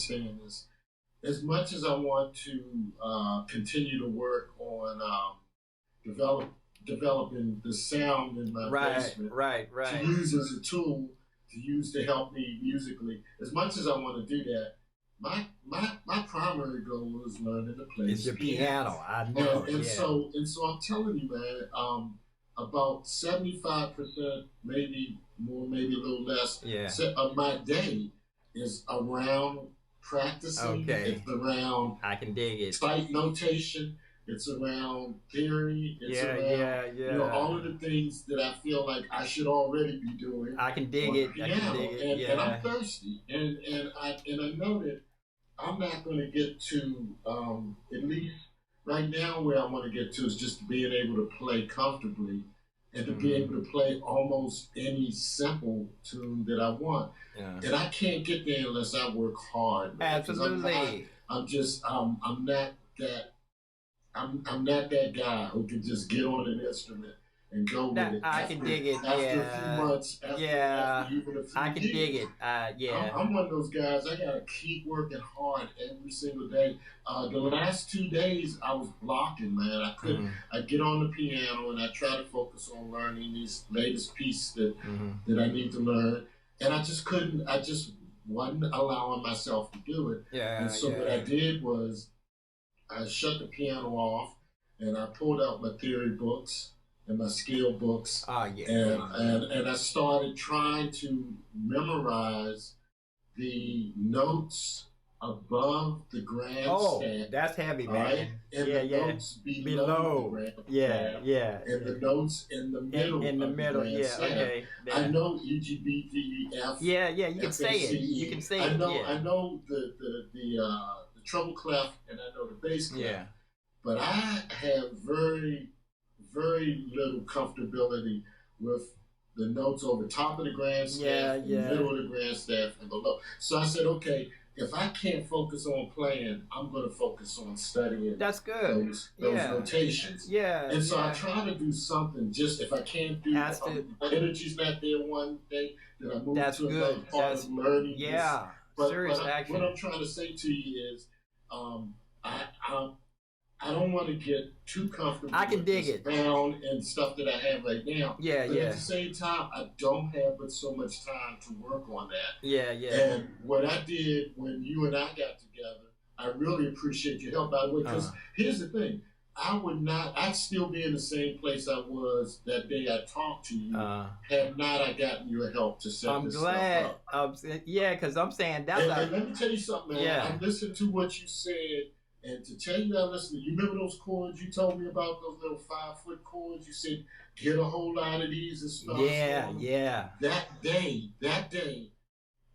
saying is, as much as I want to continue to work on develop developing the sound in my Right, basement right, to right. use as a tool to use to help me musically. As much as I want to do that, my primary goal is learning to play It's this your piano. piano. I And know. and Yeah. so and so I'm telling you, man, about 75%, maybe more, maybe a little less, Yeah. of my day is around practicing. Okay. It's around I can dig it. sight notation. It's around theory. It's Yeah, around, yeah, all of yeah. the things that I feel like I should already be doing I can dig on the it. I can dig piano. it. And I'm Yeah. thirsty. And I know that I'm not going to get to, at least right now, where I want to get to is just being able to play comfortably and to be Hmm. able to play almost any simple tune that I want. Yeah. And I can't get there unless I work hard, man. Because I'm not. Absolutely. I'm just. I'm not that. I'm not that guy who can just get on an instrument and go with That it I can after dig it. after a few Yeah. months, after Yeah. even a I few can dig years. it. Yeah. I'm one of those guys. I gotta keep working hard every single day. The last 2 days, I was blocking, man. I couldn't. Mm-hmm. I get on the piano and I try to focus on learning these latest pieces Mm-hmm. that I need to learn, and I just couldn't. I just wasn't allowing myself to do it. And Yeah, so what I yeah. did was I shut the piano off and I pulled out my theory books and my skill books, Oh, yeah, and yeah, yeah. and I started trying to memorize the notes above the grand Oh, stand, that's heavy, all right, man. and Yeah, the yeah. notes below the Below. Yeah, grandstand, yeah, and yeah. the notes in the middle In the of the middle. Yeah. grandstand. Okay. I Yeah. know E G B D E F Yeah, yeah. You can F A say C it. You can E. say I it. know Yeah. I know the treble clef and I know the bass clef, Yeah. but I have very little comfortability with the notes over top of the Yeah, grandstand, in the yeah. middle of the grandstand, and below. So I said, okay, if I can't focus on playing, I'm going to focus on studying That's good. those Yeah. notations. Yeah, And so I yeah. try to do something. Just if I can't do, Has to. my energy's not there one day, then I move That's to another good. part That's of learning this. yeah. But Serious what action. I'm trying to say to you is, um, I don't want to get too comfortable I can with dig this it. sound and stuff that I have right now. Yeah, But at the yeah. same time, I don't have but so much time to work on that. Yeah, yeah. And what I did when you and I got together, I really appreciate your help, by the way, because Uh, here's the thing. I'd still be in the same place I was that day I talked to you, uh. had not I gotten your help to set I'm this stuff glad. up. Yeah, because I'm saying that's And a let me tell you something, man. I yeah. listened to what you said, and to tell you that, listen, you remember those chords you told me about, those little 5 foot chords? You said, get a whole lot of these and start Yeah, soloing. yeah. That day,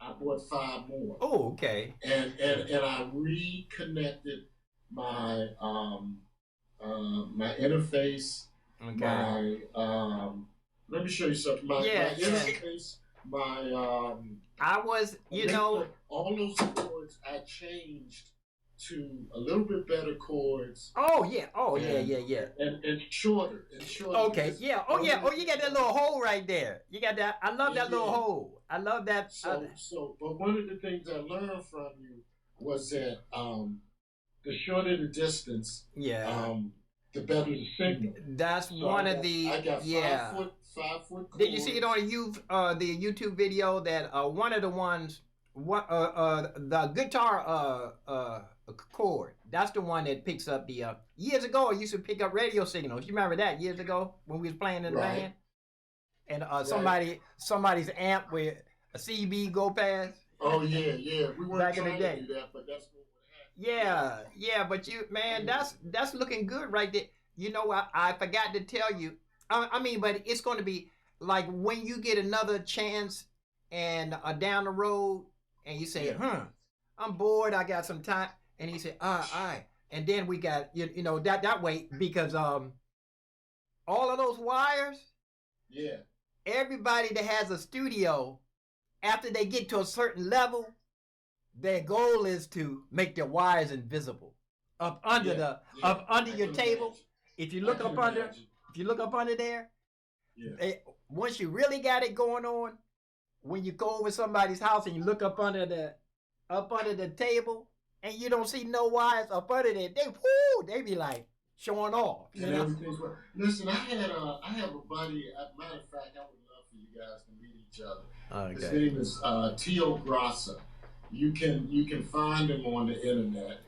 I bought 5 more. Oh, okay. And I reconnected my my interface, Okay. my let me show you something. My Yeah, yeah. interface, my I was, you know, all those chords I changed to a little bit better chords oh yeah, oh yeah, and yeah, yeah. and shorter and shorter. Okay, Because yeah. Oh one yeah. of Oh, the you got things that little hole right there. You got that. I love yeah, that little yeah. hole. I love that. But one of the things I learned from you was that the shorter the distance, Yeah. the better the signal. That's So one of the I got yeah. 5 foot Did you see it chords. on the YouTube video that one of the ones what the guitar chord, that's the one that picks up the years ago it used to pick up radio signals. You remember that years ago when we was playing in the Right, band and right. somebody's amp with a CB go past Oh yeah, yeah. We weren't back in the trying to day. do that, but that's what would happen. Yeah, yeah, but you man, Yeah, that's looking good right there. You know, I forgot to tell you. I mean, but it's going to be like when you get another chance and down the road, and you say, yeah, I'm bored. I got some time," and he said, all right," and then we got you know that way because all of those wires, yeah, everybody that has a studio after they get to a certain level, their goal is to make their wires invisible yeah, yeah. up under I your can table. imagine. If you I look can up under imagine. if you look up under there, Yeah, once you really got it going on, when you go over somebody's house and you look up under up under the table, and you don't see no wires up under there. They be like showing off, and everything's right. Listen, I have a buddy. Matter of fact, I would love for you guys to meet each other. Okay. His name is Tio Grassa. You can find him on the internet.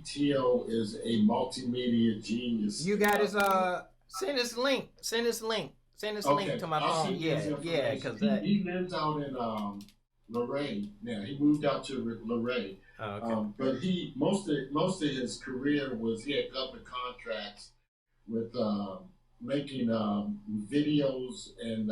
Tio is a multimedia genius. You got his send us link. Send us link. Send us link to my phone. Yeah, because he lives out in Luray now. He moved out to Luray. Oh, okay. But he most of his career was he had government contracts with making videos and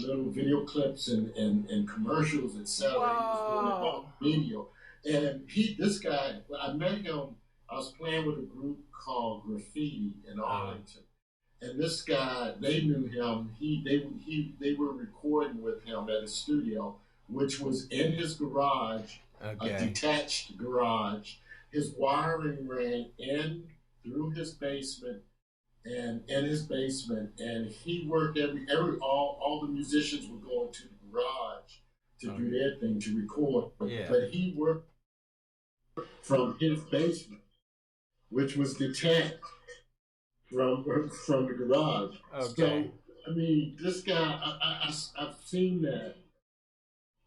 little video clips and commercials, etc. Wow. He was doing video, and this guy, I met him. I was playing with a group called Graffiti in Arlington, and this guy, they knew him. They were recording with him at his studio, which was in his garage, a detached garage. His wiring ran in through his basement and in his basement, and he worked all the musicians would go into the garage to do their thing, to record. Yeah. But he worked from his basement, which was detached from the garage. Okay. So I mean, this guy, I've seen that.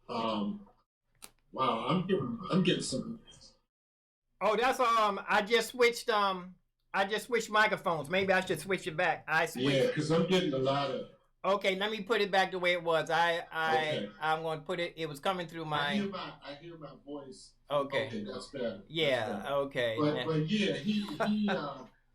Wow, I'm getting some. Oh, that's I just switched microphones. Maybe I should switch it back. Yeah, because I'm getting a lot of. Okay, let me put it back the way it was. I'm going to put it. It was coming through my. I hear my voice. Okay, that's better. Yeah. That's better. Okay. But yeah,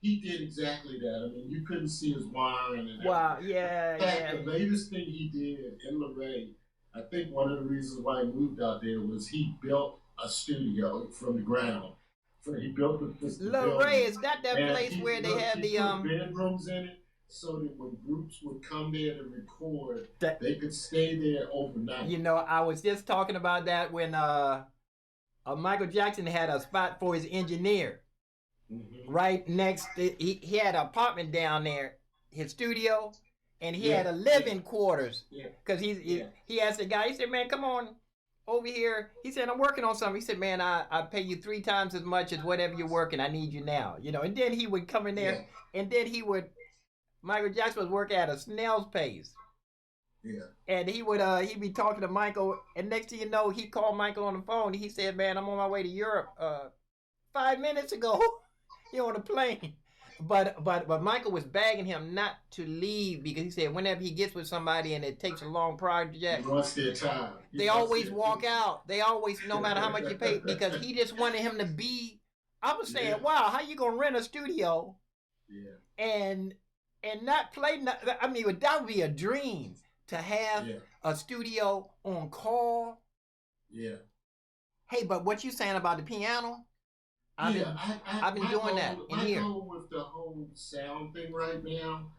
he did exactly that. I mean, you couldn't see his wiring and wow. Yeah. In fact, the latest thing he did in Luray, I think one of the reasons why he moved out there was he built a studio from the ground. So he built the Luray, is that place where they have the bedrooms in it, so that when groups would come there to record, they could stay there overnight. You know, I was just talking about that when Michael Jackson had a spot for his engineer. Mm-hmm. Right next, he had an apartment down there, his studio, and he had a living quarters. Yeah. Because he asked the guy, he said, "Man, come on over here." He said, "I'm working on something." He said, "Man, I pay you 3 times as much as whatever you're working. I need you now." You know, and then he would come in there, and then Michael Jackson was working at a snail's pace. Yeah. And he'd be talking to Michael, and next thing you know, he called Michael on the phone. He said, "Man, I'm on my way to Europe 5 minutes ago." He on a plane. But Michael was begging him not to leave because he said whenever he gets with somebody and it takes a long project, he wants their time. They always walk out. They always, no matter how much you pay, because he just wanted him to be. I was saying, wow, how you gonna rent a studio? Yeah. And not play? I mean, that would be a dream to have a studio on call. Yeah. Hey, but what you saying about the piano? I've been doing that in here. My goal with the whole sound thing right now,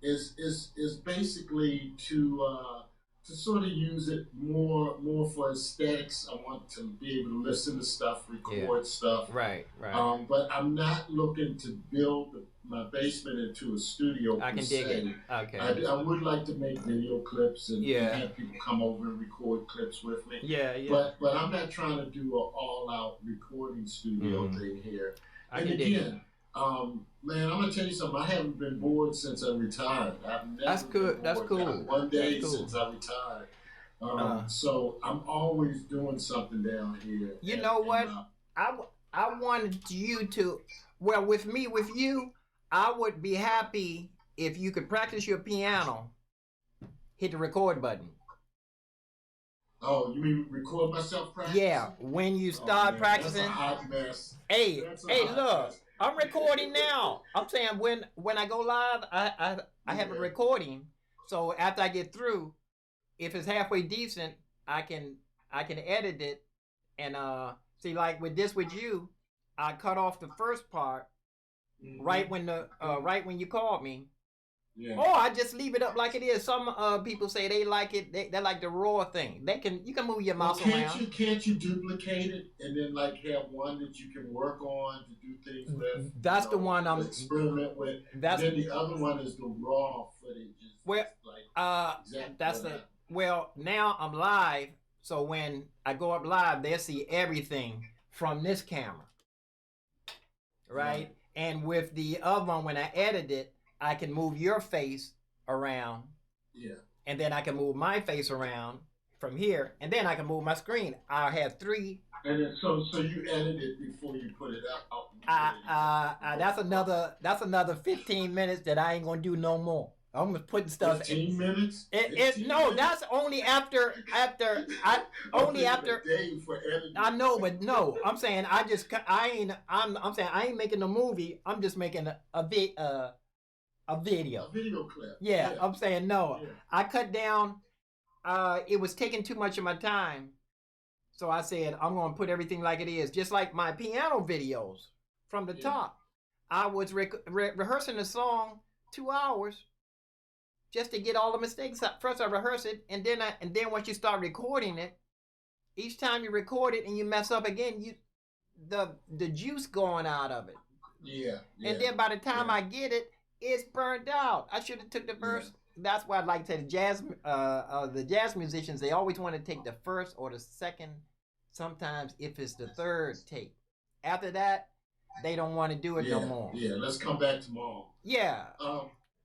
is basically to sort of use it more for aesthetics. I want to be able to listen to stuff, record stuff. Right. But I'm not looking to build my basement into a studio. I can dig it. Okay. I would like to make video clips and have people come over and record clips with me. Yeah. But I'm not trying to do an all-out recording studio thing here. And again, man, I'm gonna tell you something. I haven't been bored since I retired. I've never That's good. That's cool. Not one day since I retired. So I'm always doing something down here. You know what? I wanted you to. Well, with you, I would be happy if you could practice your piano. Hit the record button. Oh, you mean record myself practice? Yeah, when you start practicing. That's a hot mess. Hey, look, I'm recording now. I'm saying when I go live, I have a recording. So after I get through, if it's halfway decent, I can edit it and see, like with you, I cut off the first part right when you called me. Yeah. Or I just leave it up like it is. Some people say they like it. They like the raw thing. You can move your mouse around. Can't you duplicate it and then like have one that you can work on to do things with? That's the one I'm experiment with. Then the other one is the raw footage. Well, Well, now I'm live, so when I go up live, they'll see everything from this camera, Right. right? And with the other one, when I edit it, I can move your face around, Yeah. and then I can move my face around from here, and then I can move my screen. I'll have three. And then, so you edit it before you put it out and That's another 15 minutes that I ain't gonna do no more. I'm gonna put stuff. 15 minutes. No, that's only after I only after. A day for editing. I know, but no, I'm saying I'm saying I ain't making a movie. I'm just making a video. A video clip. Yeah, I'm saying no. Yeah. I cut down. It was taking too much of my time, so I said I'm gonna put everything like it is, just like my piano videos from the top. I was rehearsing the song 2 hours just to get all the mistakes out. First I rehearse it, and then once you start recording it, each time you record it and you mess up again, the juice going out of it. Yeah. And then by the time I get it, it's burned out. I should have took the first. That's why I like to say the jazz musicians, they always want to take the first or the second. Sometimes if it's the third take. After that, they don't want to do it no more. Yeah, let's come back tomorrow. Yeah.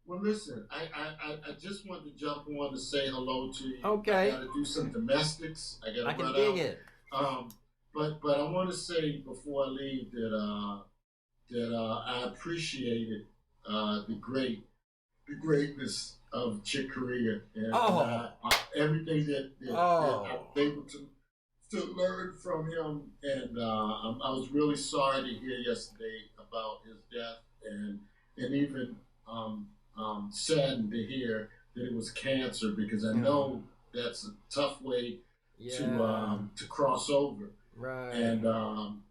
Well, listen, I just wanted to jump on to say hello to you. Okay. I got to do some domestics. I got to run dig out. It. But I want to say before I leave that I appreciated the greatness of Chick Corea and everything that I was able to learn from him. And I was really sorry to hear yesterday about his death, and even saddened to hear that it was cancer, because I know that's a tough way to cross over. Right. And I'm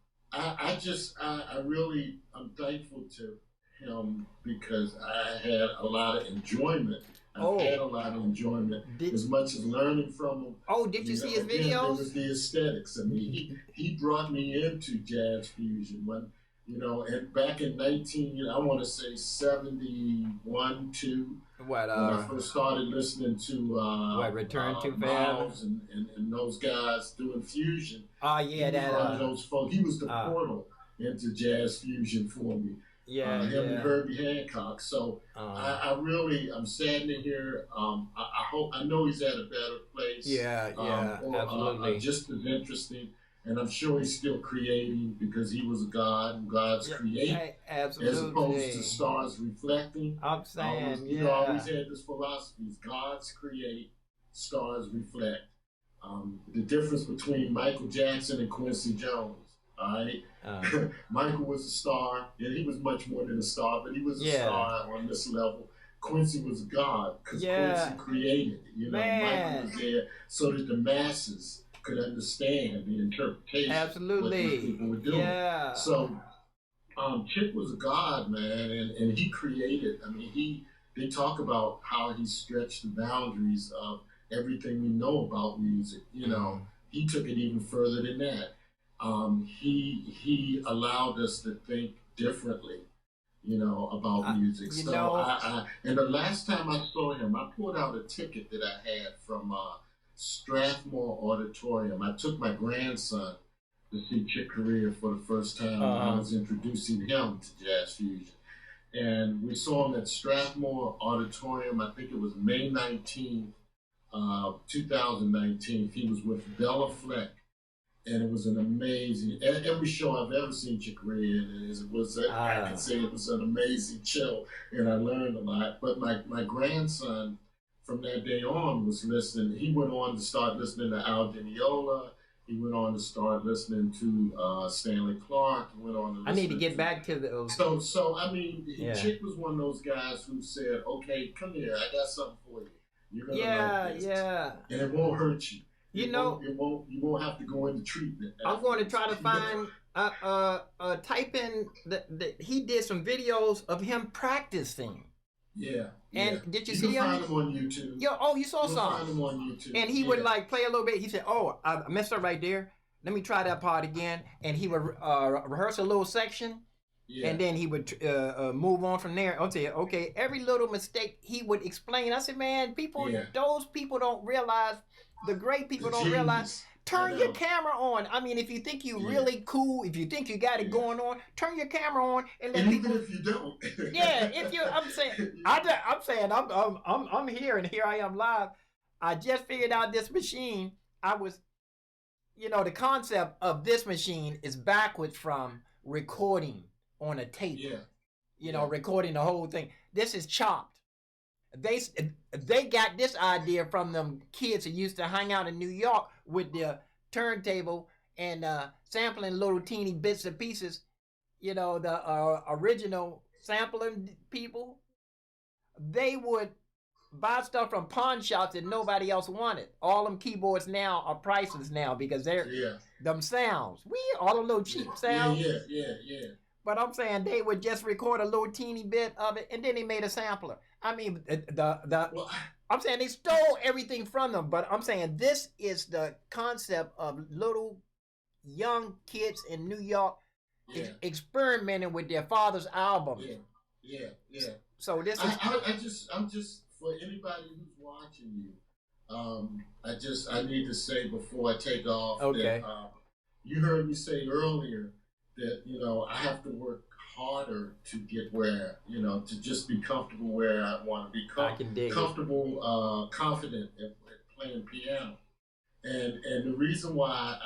thankful to him because I had a lot of enjoyment. Had a lot of enjoyment, as much as learning from him. Oh, did you see his videos? It was the aesthetics. I mean, he brought me into jazz fusion when, and back in I want to say 71, 2. When I first started listening to Return to Miles and those guys doing fusion. Those folks. He was the portal into jazz fusion for me. Him and Herbie Hancock. So I'm saddened to hear. I know he's at a better place. Absolutely. Just as interesting, and I'm sure he's still creating, because he was a god and gods create, absolutely, as opposed to stars reflecting. I'm saying, he always had this philosophy: gods create, stars reflect. The difference between Michael Jackson and Quincy Jones. All right. Michael was a star, and he was much more than a star, but he was a star on this level. Quincy was a god, because Quincy created. Michael was there so that the masses could understand the interpretation. Absolutely. What these people were doing. Yeah. So, Chick was a god, man, and he created. I mean, they talk about how he stretched the boundaries of everything we know about music. He took it even further than that. He allowed us to think differently, about music. And the last time I saw him, I pulled out a ticket that I had from Strathmore Auditorium. I took my grandson to see Chick Corea for the first time. I was introducing him to jazz fusion. And we saw him at Strathmore Auditorium. I think it was May 19th, 2019. He was with Bella Fleck. And it was an amazing, every show I've ever seen Chick Corea in, I can say it was an amazing show, and I learned a lot. But my grandson, from that day on, was listening. He went on to start listening to Al Di Meola. He went on to start listening to Stanley Clarke. He went on to I need to get back to those. So I mean, Chick was one of those guys who said, "Okay, come here. I got something for you. You're gonna like this, and it won't hurt you. You won't have to go into treatment." I'm going to try to find type in he did some videos of him practicing. And did you see him? Find him on YouTube. You saw some. Find him on YouTube. And he would like play a little bit. He said, "Oh, I messed up right there. Let me try that part again." And he would rehearse a little section, yeah, and then he would move on from there. I'll tell you, okay, every little mistake he would explain. I said, man, people, yeah. those people don't realize, the great The people don't realize. genius. I Turn your know. camera on. I mean, if you think you Yeah, really cool, if you think you got it yeah. going on, turn your camera on and let And even people. if you don't, Yeah, if you, I'm saying, I'm saying, I'm here and here I am live. I just figured out this machine. I was, the concept of this machine is backwards from recording on a tape. yeah, yeah, Recording the whole thing. This is chopped. They they got this idea from them kids who used to hang out in New York with their turntable and sampling little teeny bits and pieces. The original sampling people. They would buy stuff from pawn shops that nobody else wanted. All them keyboards now are priceless now because they're yeah, them sounds. We all them little yeah, cheap yeah, sounds. yeah, yeah, yeah. But I'm saying they would just record a little teeny bit of it and then they made a sampler. I mean the Well, I'm saying they stole everything from them, but I'm saying this is the concept of little young kids in New York yeah, experimenting with their father's albums. yeah, yeah, yeah. So this is I'm just for anybody who's watching you. I need to say before I take off okay. that you heard me say earlier that I have to work harder to get where to just be comfortable where I want to be I can dig comfortable, confident at playing piano. And the reason why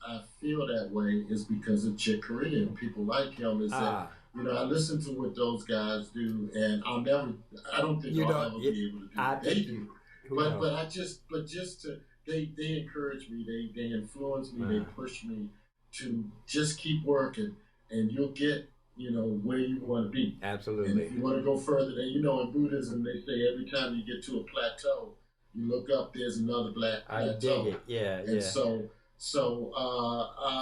I feel that way is because of Chick Corea and people like him. Is that I listen to what those guys do, and I don't think I'll ever be able to do what they do. But just to they encourage me, they influence me, they push me to just keep working, and you'll get where you want to be. Absolutely. And if you want to go further, then in Buddhism they say every time you get to a plateau, you look up, there's another black plateau. I dig it. Yeah, and yeah. So I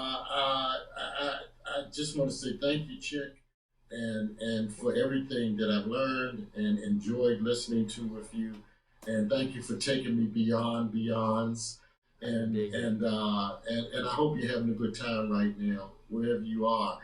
just want to say thank you, Chick, and for everything that I've learned and enjoyed listening to with you, and thank you for taking me beyond beyonds, and I hope you're having a good time right now wherever you are.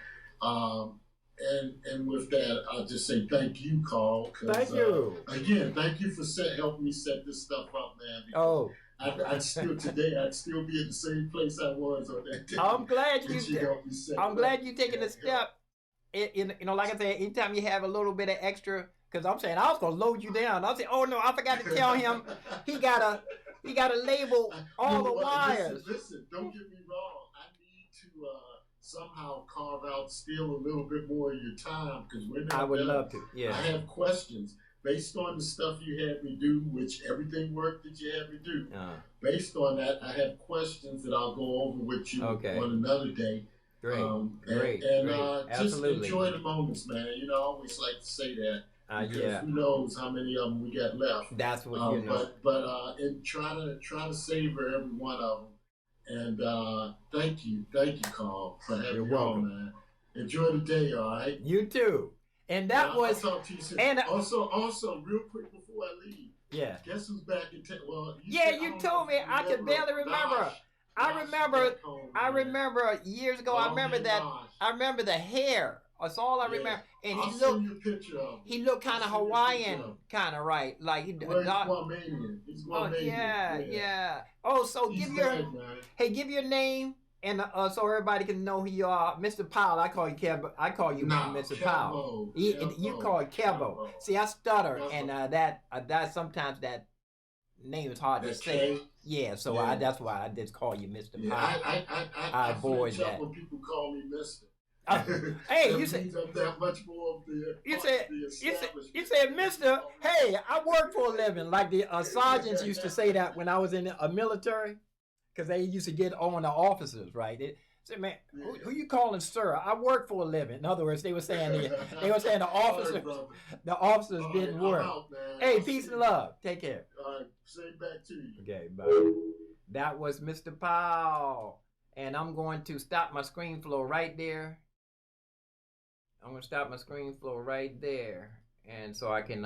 And with that, I'll just say thank you, Carl. Thank you. Again, thank you for helping me set this stuff up, man. Oh. I'd still be at the same place I was on that day. I'm glad you helped me set I'm it glad up. you taking the step. Like I said, anytime you have a little bit of extra, because I'm saying I was gonna load you down. I'll say, oh no, I forgot to tell him he gotta label all the wires. Listen, don't get me wrong. I need to somehow carve out still a little bit more of your time because I would love to. Yeah. I have questions based on the stuff you had me do, which everything worked that you had me do. Based on that, I have questions that I'll go over with you on another day. Great. Great. Just enjoy the moments, man. I always like to say that. Because who knows how many of them we got left. That's what and try to savor every one of them. And thank you, Carl, for having me on, man. Enjoy the day, all right? You too. And that was. I'll talk to you soon. And also, real quick before I leave. Yeah. Guess who's back in town? Well, you told me. I can barely remember. I remember years ago. I remember that. I remember the hair. That's all I remember. And he looked kind of Hawaiian, kind of right, like he's Guamanian. He's Guamanian. Yeah. Oh, so give your name and so everybody can know who you are, Mr. Powell. I call you Kevo. I call you Mr. Powell. You call it Kevo. See, I stutter, and that sometimes that name is hard to say. Yeah, so that's why I just call you Mr. Powell. I avoid that when people call me Mr. Hey, you said that much more of the you said Mr. Hey, I work for a living. Like the sergeants used to say that when I was in the military, because they used to get on the officers, right? They said, "Man, who you calling sir? I work for a living." In other words, they were saying the officers didn't work. Hey, peace and love. Take care. All right, same back to you. Okay, bye. That was Mr. Powell, and I'm going to stop my screen flow right there. I'm going to stop my screen flow right there. And so I can